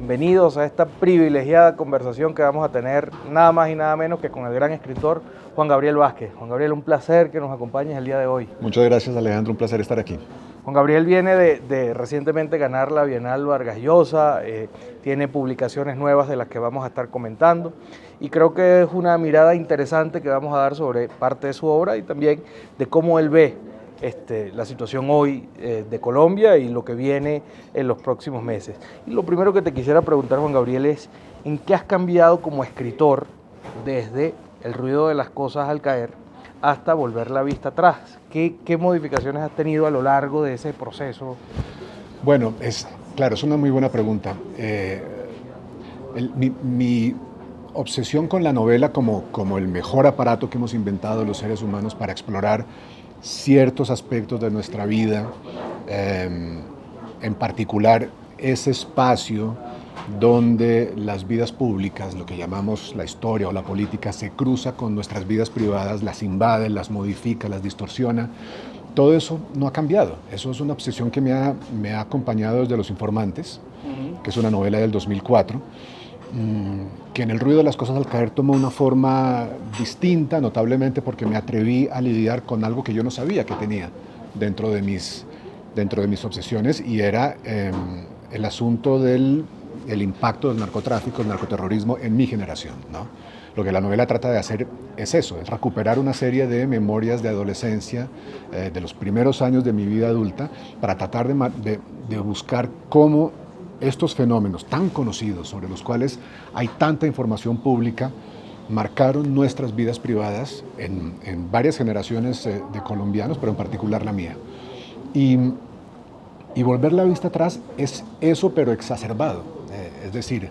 Bienvenidos a esta privilegiada conversación que vamos a tener nada más y nada menos que con el gran escritor Juan Gabriel Vázquez. Juan Gabriel, un placer que nos acompañes el día de hoy. Muchas gracias, Alejandro, un placer estar aquí. Juan Gabriel viene de recientemente ganar la Bienal Vargas Llosa, tiene publicaciones nuevas de las que vamos a estar comentando y creo que es una mirada interesante que vamos a dar sobre parte de su obra y también de cómo él ve la situación hoy de Colombia y lo que viene en los próximos meses. Y lo primero que te quisiera preguntar, Juan Gabriel, es ¿en qué has cambiado como escritor desde El ruido de las cosas al caer hasta Volver la vista atrás? ¿Qué modificaciones has tenido a lo largo de ese proceso? Bueno, claro, es una muy buena pregunta. Mi obsesión con la novela como el mejor aparato que hemos inventado los seres humanos para explorar ciertos aspectos de nuestra vida, en particular ese espacio donde las vidas públicas, lo que llamamos la historia o la política, se cruza con nuestras vidas privadas, las invade, las modifica, las distorsiona. Todo eso no ha cambiado. Eso es una obsesión que me ha acompañado desde Los Informantes, que es una novela del 2004, que en El ruido de las cosas al caer tomó una forma distinta, notablemente porque me atreví a lidiar con algo que yo no sabía que tenía dentro de mis obsesiones, y era el asunto del impacto del narcotráfico, el narcoterrorismo en mi generación, ¿no? Lo que la novela trata de hacer es eso, es recuperar una serie de memorias de adolescencia, de los primeros años de mi vida adulta, para tratar de buscar cómo estos fenómenos tan conocidos, sobre los cuales hay tanta información pública, marcaron nuestras vidas privadas en varias generaciones de colombianos, pero en particular la mía. Y Volver la vista atrás es eso, pero exacerbado. Es decir,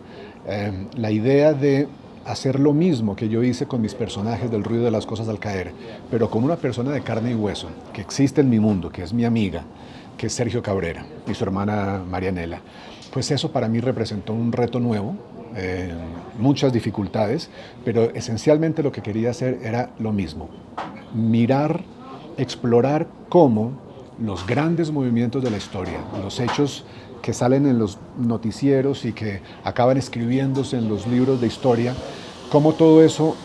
la idea de hacer lo mismo que yo hice con mis personajes del ruido de las cosas al caer, pero con una persona de carne y hueso, que existe en mi mundo, que es mi amiga, que es Sergio Cabrera y su hermana Marianela. Pues eso para mí representó un reto nuevo, muchas dificultades, pero esencialmente lo que quería hacer era lo mismo. Mirar, explorar cómo los grandes movimientos de la historia, los hechos que salen en los noticieros y que acaban escribiéndose en los libros de historia, cómo todo eso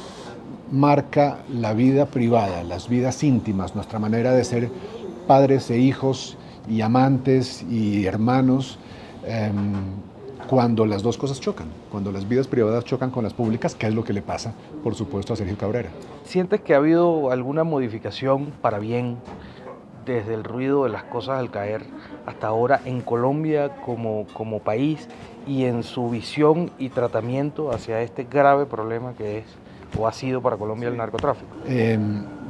marca la vida privada, las vidas íntimas, nuestra manera de ser padres e hijos y amantes y hermanos, cuando las dos cosas chocan, cuando las vidas privadas chocan con las públicas, que es lo que le pasa, por supuesto, a Sergio Cabrera. ¿Sientes que ha habido alguna modificación para bien desde El ruido de las cosas al caer hasta ahora en Colombia como país y en su visión y tratamiento hacia este grave problema que es o ha sido para Colombia el narcotráfico?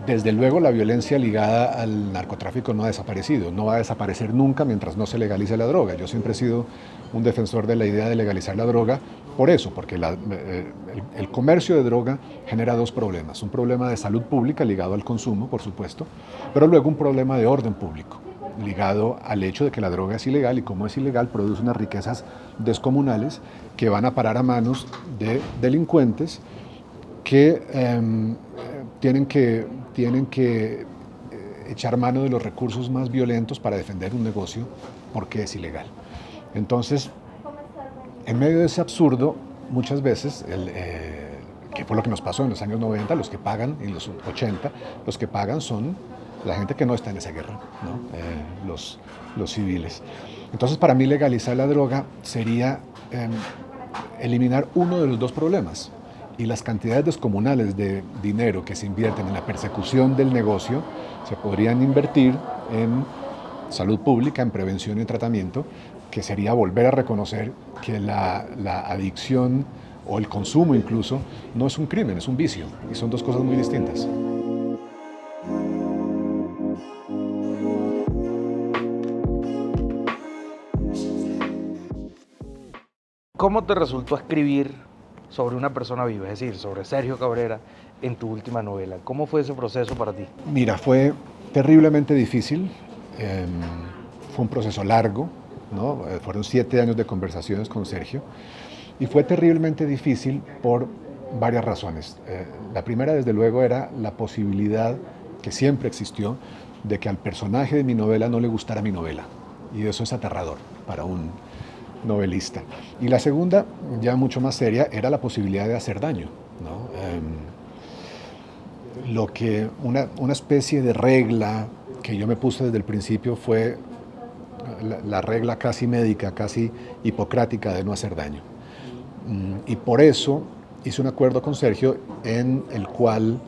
Desde luego la violencia ligada al narcotráfico no ha desaparecido, no va a desaparecer nunca mientras no se legalice la droga. Yo siempre he sido un defensor de la idea de legalizar la droga por eso, porque el comercio de droga genera dos problemas. Un problema de salud pública ligado al consumo, por supuesto, pero luego un problema de orden público ligado al hecho de que la droga es ilegal, y como es ilegal produce unas riquezas descomunales que van a parar a manos de delincuentes que tienen que echar mano de los recursos más violentos para defender un negocio porque es ilegal. Entonces, en medio de ese absurdo, muchas veces, que fue lo que nos pasó en los años 90, los que pagan, en los 80, los que pagan son la gente que no está en esa guerra, ¿no? Los civiles. Entonces, para mí legalizar la droga sería eliminar uno de los dos problemas. Y las cantidades descomunales de dinero que se invierten en la persecución del negocio se podrían invertir en salud pública, en prevención y tratamiento, que sería volver a reconocer que la adicción o el consumo incluso no es un crimen, es un vicio, y son dos cosas muy distintas. ¿Cómo te resultó escribir sobre una persona viva, es decir, sobre Sergio Cabrera en tu última novela? ¿Cómo fue ese proceso para ti? Mira, fue terriblemente difícil, fue un proceso largo, ¿no? Fueron 7 años de conversaciones con Sergio, y fue terriblemente difícil por varias razones. La primera, desde luego, era la posibilidad que siempre existió de que al personaje de mi novela no le gustara mi novela, y eso es aterrador novelista. Y la segunda, ya mucho más seria, era la posibilidad de hacer daño, ¿no? Una especie de regla que yo me puse desde el principio fue la regla casi médica, casi hipocrática de no hacer daño. Y por eso hice un acuerdo con Sergio en el cual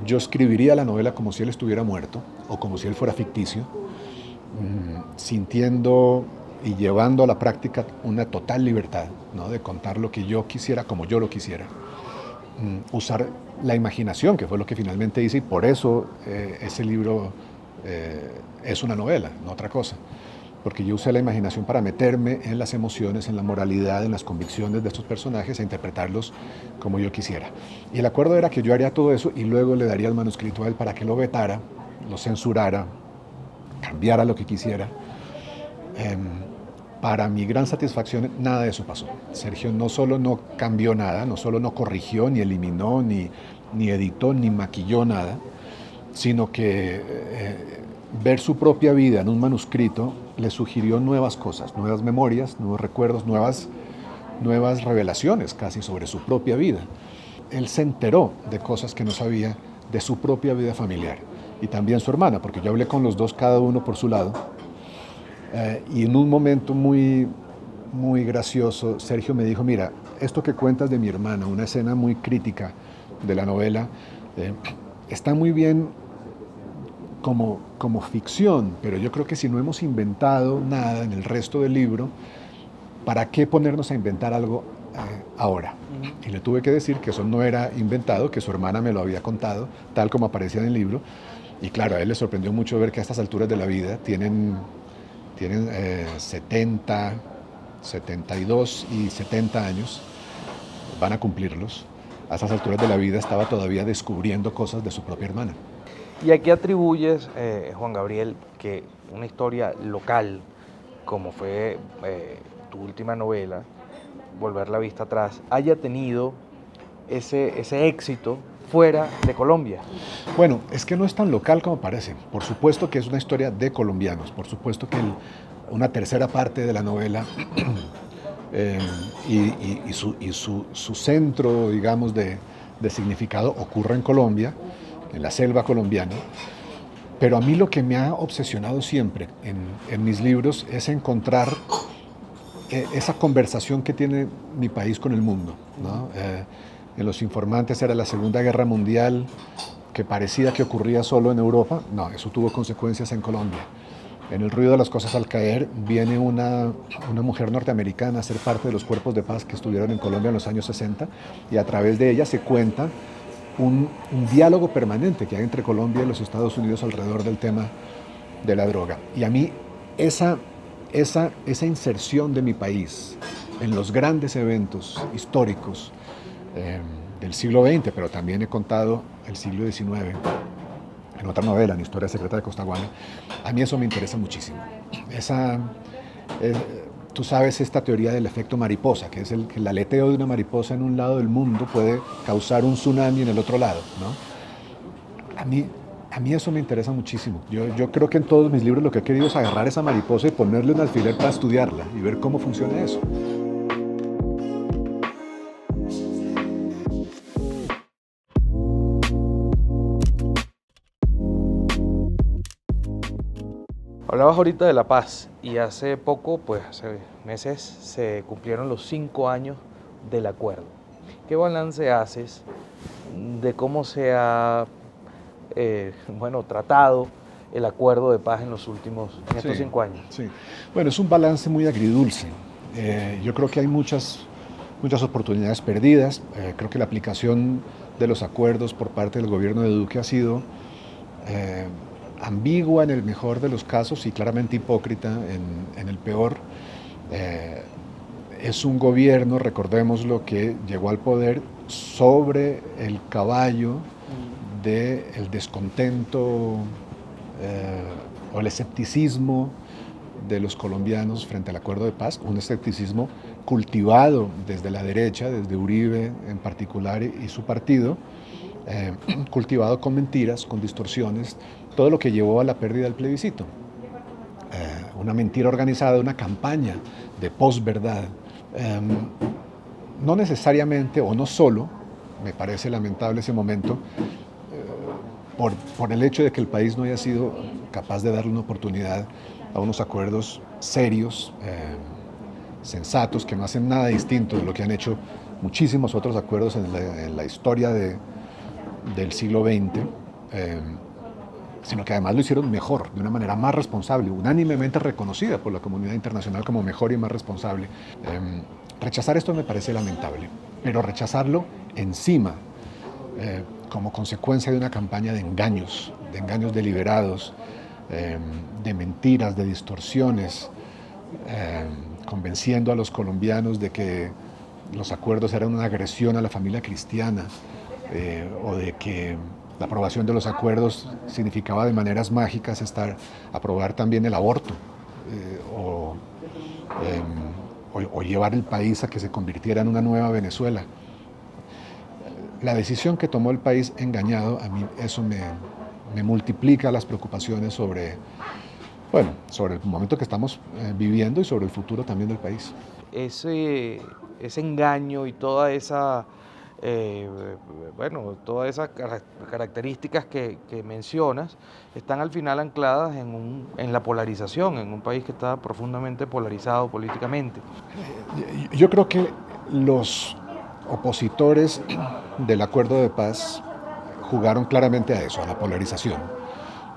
yo escribiría la novela como si él estuviera muerto o como si él fuera ficticio, sintiendo y llevando a la práctica una total libertad, ¿no? De contar lo que yo quisiera como yo lo quisiera. Usar la imaginación, que fue lo que finalmente hice, y por eso ese libro es una novela, no otra cosa. Porque yo usé la imaginación para meterme en las emociones, en la moralidad, en las convicciones de estos personajes e interpretarlos como yo quisiera. Y el acuerdo era que yo haría todo eso y luego le daría el manuscrito a él para que lo vetara, lo censurara, cambiara lo que quisiera. Para mi gran satisfacción, nada de eso pasó. Sergio no solo no cambió nada, no solo no corrigió, ni eliminó, ni editó, ni maquilló nada, sino que ver su propia vida en un manuscrito le sugirió nuevas cosas, nuevas memorias, nuevos recuerdos, nuevas revelaciones casi sobre su propia vida. Él se enteró de cosas que no sabía de su propia vida familiar y también su hermana, porque yo hablé con los dos, cada uno por su lado, y en un momento muy gracioso, Sergio me dijo, mira, esto que cuentas de mi hermana, una escena muy crítica de la novela, está muy bien como ficción, pero yo creo que si no hemos inventado nada en el resto del libro, ¿para qué ponernos a inventar algo ahora? Y le tuve que decir que eso no era inventado, que su hermana me lo había contado, tal como aparecía en el libro. Y claro, a él le sorprendió mucho ver que a estas alturas de la vida tienen 70, 72 y 70 años, van a cumplirlos. A estas alturas de la vida estaba todavía descubriendo cosas de su propia hermana. ¿Y a qué atribuyes, Juan Gabriel, que una historia local, como fue tu última novela, Volver la vista atrás, haya tenido ese éxito fuera de Colombia? Bueno, es que no es tan local como parece. Por supuesto que es una historia de colombianos, por supuesto que una tercera parte de la novela y su centro, digamos, de significado ocurre en Colombia, en la selva colombiana. Pero a mí lo que me ha obsesionado siempre en mis libros es encontrar esa conversación que tiene mi país con el mundo, ¿no? En Los Informantes era la Segunda Guerra Mundial, que parecía que ocurría solo en Europa. No, eso tuvo consecuencias en Colombia. En El ruido de las cosas al caer viene una mujer norteamericana a ser parte de los cuerpos de paz que estuvieron en Colombia en los años 60, y a través de ella se cuenta un diálogo permanente que hay entre Colombia y los Estados Unidos alrededor del tema de la droga. Y a mí esa inserción de mi país en los grandes eventos históricos del siglo XX, pero también he contado el siglo XIX en otra novela, en Historia Secreta de Costaguana, a mí eso me interesa muchísimo. Tú sabes esta teoría del efecto mariposa, que es que el aleteo de una mariposa en un lado del mundo puede causar un tsunami en el otro lado, ¿no? A mí eso me interesa muchísimo. Yo creo que en todos mis libros lo que he querido es agarrar esa mariposa y ponerle un alfiler para estudiarla y ver cómo funciona eso. Hablabas ahorita de La Paz y hace poco, pues hace meses, se cumplieron los 5 años del acuerdo. ¿Qué balance haces de cómo se ha tratado el acuerdo de paz en estos 5 años? Sí. Bueno, es un balance muy agridulce. Yo creo que hay muchas oportunidades perdidas. Creo que la aplicación de los acuerdos por parte del gobierno de Duque ha sido ambigua en el mejor de los casos y claramente hipócrita en el peor. Es un gobierno, recordémoslo, que llegó al poder sobre el caballo del descontento o el escepticismo de los colombianos frente al acuerdo de paz, un escepticismo cultivado desde la derecha, desde Uribe en particular y su partido, cultivado con mentiras, con distorsiones, todo lo que llevó a la pérdida del plebiscito. una mentira organizada, una campaña de posverdad. No necesariamente o no solo, me parece lamentable ese momento, por el hecho de que el país no haya sido capaz de darle una oportunidad a unos acuerdos serios, sensatos, que no hacen nada distinto de lo que han hecho muchísimos otros acuerdos en la historia del siglo XX, sino que además lo hicieron mejor, de una manera más responsable, unánimemente reconocida por la comunidad internacional como mejor y más responsable. Rechazar esto me parece lamentable, pero rechazarlo encima, como consecuencia de una campaña de engaños deliberados, de mentiras, de distorsiones, convenciendo a los colombianos de que los acuerdos eran una agresión a la familia cristiana, o de que la aprobación de los acuerdos significaba de maneras mágicas aprobar también el aborto, o llevar el país a que se convirtiera en una nueva Venezuela. La decisión que tomó el país engañado, a mí eso me multiplica las preocupaciones sobre el momento que estamos viviendo y sobre el futuro también del país. Ese engaño y toda esa, todas esas características que mencionas están al final ancladas en la polarización, en un país que está profundamente polarizado políticamente. Yo creo que los opositores del acuerdo de paz jugaron claramente a eso, a la polarización,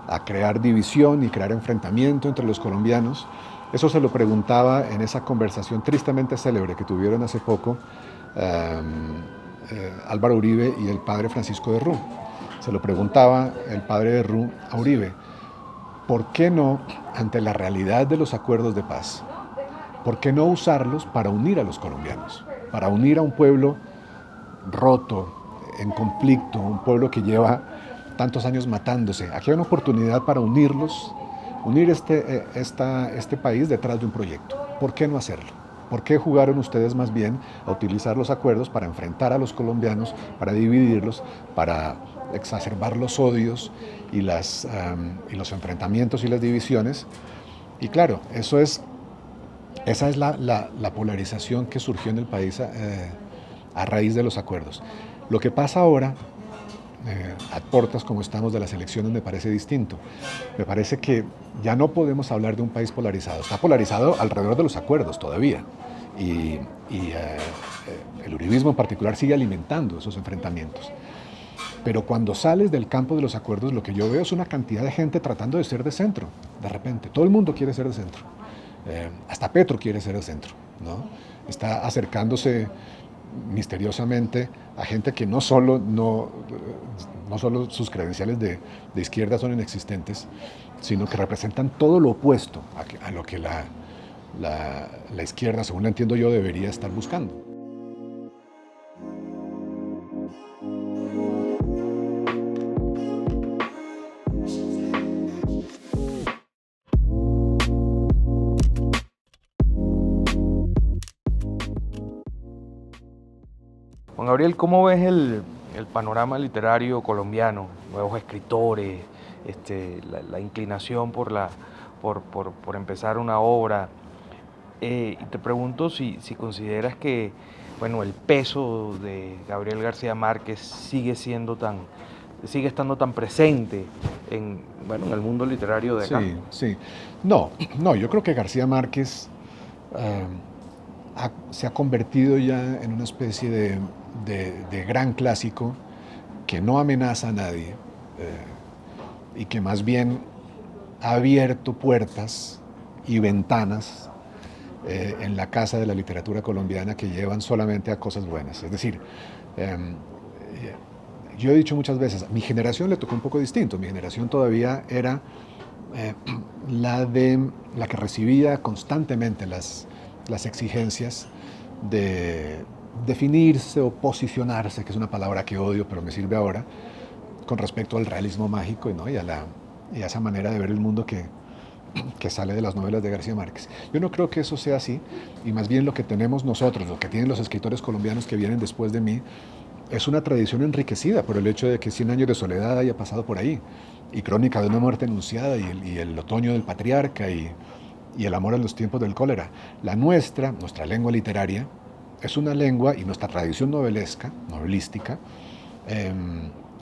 a crear división y crear enfrentamiento entre los colombianos. Eso se lo preguntaba en esa conversación tristemente célebre que tuvieron hace poco Álvaro Uribe y el padre Francisco de Rú. Se lo preguntaba el padre de Rú a Uribe, ¿por qué no, ante la realidad de los acuerdos de paz, por qué no usarlos para unir a los colombianos, para unir a un pueblo roto, en conflicto, un pueblo que lleva tantos años matándose? Aquí hay una oportunidad para unirlos, unir este país detrás de un proyecto. ¿Por qué no hacerlo? ¿Por qué jugaron ustedes más bien a utilizar los acuerdos para enfrentar a los colombianos, para dividirlos, para exacerbar los odios y los enfrentamientos y las divisiones? Y claro, esa es la polarización que surgió en el país a raíz de los acuerdos. Lo que pasa ahora, a portas como estamos de las elecciones, me parece distinto. Me parece que ya no podemos hablar de un país polarizado. Está polarizado alrededor de los acuerdos todavía. Y el uribismo en particular sigue alimentando esos enfrentamientos. Pero cuando sales del campo de los acuerdos, lo que yo veo es una cantidad de gente tratando de ser de centro. De repente, todo el mundo quiere ser de centro. Hasta Petro quiere ser de centro, ¿no? Está acercándose misteriosamente a gente que no solo sus credenciales de izquierda son inexistentes, sino que representan todo lo opuesto a lo que la izquierda, según la entiendo yo, debería estar buscando. Juan Gabriel, ¿cómo ves el panorama literario colombiano? Nuevos escritores, la inclinación por empezar una obra. Y te pregunto si consideras que el peso de Gabriel García Márquez sigue estando tan presente en el mundo literario de acá. Sí. No, yo creo que García Márquez se ha convertido ya en una especie de gran clásico que no amenaza a nadie, y que más bien ha abierto puertas y ventanas en la casa de la literatura colombiana que llevan solamente a cosas buenas. Es decir, yo he dicho muchas veces, a mi generación le tocó un poco distinto. Mi generación todavía era la que recibía constantemente las exigencias de definirse o posicionarse, que es una palabra que odio, pero me sirve ahora, con respecto al realismo mágico y a esa manera de ver el mundo que sale de las novelas de García Márquez. Yo no creo que eso sea así, y más bien lo que tenemos nosotros, lo que tienen los escritores colombianos que vienen después de mí, es una tradición enriquecida por el hecho de que 100 años de soledad haya pasado por ahí, y Crónica de una muerte anunciada, y el otoño del patriarca, y y el amor en los tiempos del cólera. Nuestra lengua literaria, es una lengua, y nuestra tradición novelística,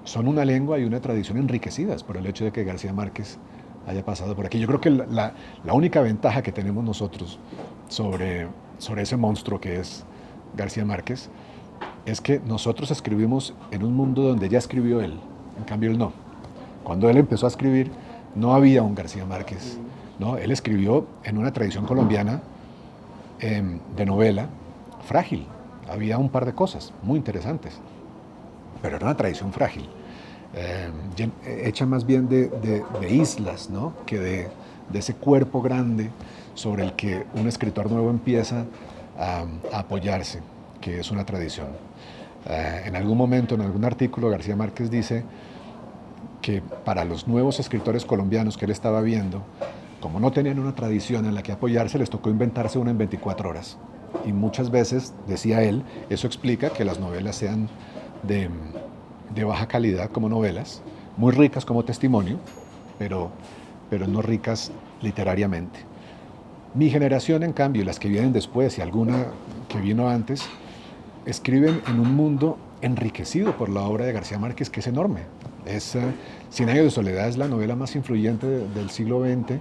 son una lengua y una tradición enriquecidas por el hecho de que García Márquez haya pasado por aquí. Yo creo que la única ventaja que tenemos nosotros sobre ese monstruo que es García Márquez es que nosotros escribimos en un mundo donde ya escribió él, en cambio él no. Cuando él empezó a escribir no había un García Márquez, ¿no? Él escribió en una tradición colombiana de novela frágil. Había un par de cosas muy interesantes, pero era una tradición frágil, hecha más bien de islas, ¿no? Que de ese cuerpo grande sobre el que un escritor nuevo empieza a apoyarse, que es una tradición. En algún momento, en algún artículo, García Márquez dice que para los nuevos escritores colombianos que él estaba viendo, como no tenían una tradición en la que apoyarse, les tocó inventarse una en 24 horas. Y muchas veces, decía él, eso explica que las novelas sean de baja calidad como novelas, muy ricas como testimonio, pero no ricas literariamente. Mi generación, en cambio, y las que vienen después y alguna que vino antes, escriben en un mundo enriquecido por la obra de García Márquez, que es enorme. Cien años de soledad es la novela más influyente del siglo XX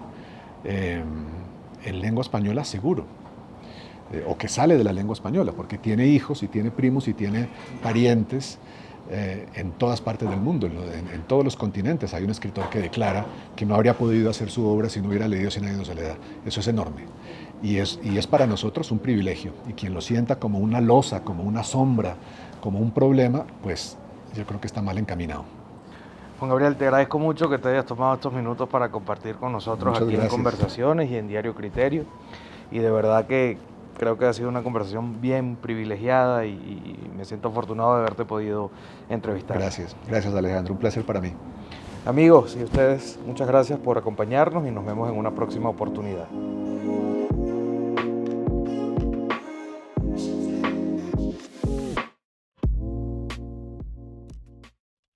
en lengua española, seguro. O que sale de la lengua española, porque tiene hijos y tiene primos y tiene parientes en todas partes del mundo, en todos los continentes. Hay un escritor que declara que no habría podido hacer su obra si no hubiera leído Cien años de soledad. Eso es enorme. Y es para nosotros un privilegio. Y quien lo sienta como una losa, como una sombra, como un problema, pues yo creo que está mal encaminado. Juan Gabriel, te agradezco mucho que te hayas tomado estos minutos para compartir con nosotros Muchas aquí gracias. en Conversaciones y en Diario Criterio. Y de verdad que creo que ha sido una conversación bien privilegiada y me siento afortunado de haberte podido entrevistar. Gracias Alejandro, un placer para mí. Amigos y ustedes, muchas gracias por acompañarnos y nos vemos en una próxima oportunidad.